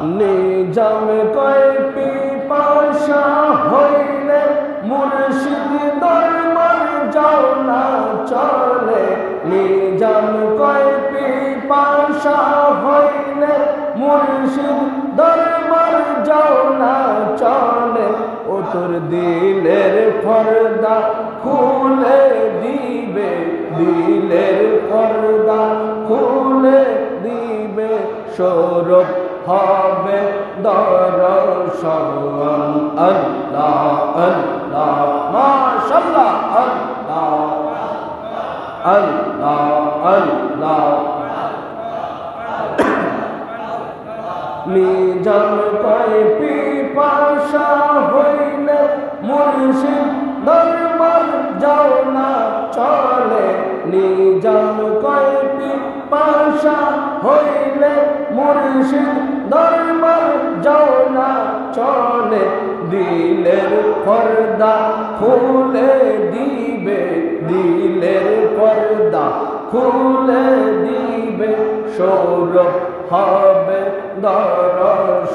নিজাম কয় পিপাসা হইলে মুর্শিদ দরবার যাও না চলে। নিজাম কয় পিপাসা হইলে মুর্শিদ দরবার যাও না চলে। ও তোর দিলের পর্দা খুলে দিবে, দিলের পর্দা খুলে দিবে, সৌরভ হবে দর্শন। আল্লাহ আল্লাহ মাশাআল্লাহ, আল্লাহ আল্লাহ আল্লাহ। নিজাম কয় পিপাসা হইলে মুর্শিদ দরবার যাও না চলে। নিজাম কয় পিপাসা হইলে মুর্শিদ দরবার যাও না চলে। দিলের পর্দা খুলে দিবে, দিলের পর্দা খুলে দিবে, সৌরভ হবে দর্শন।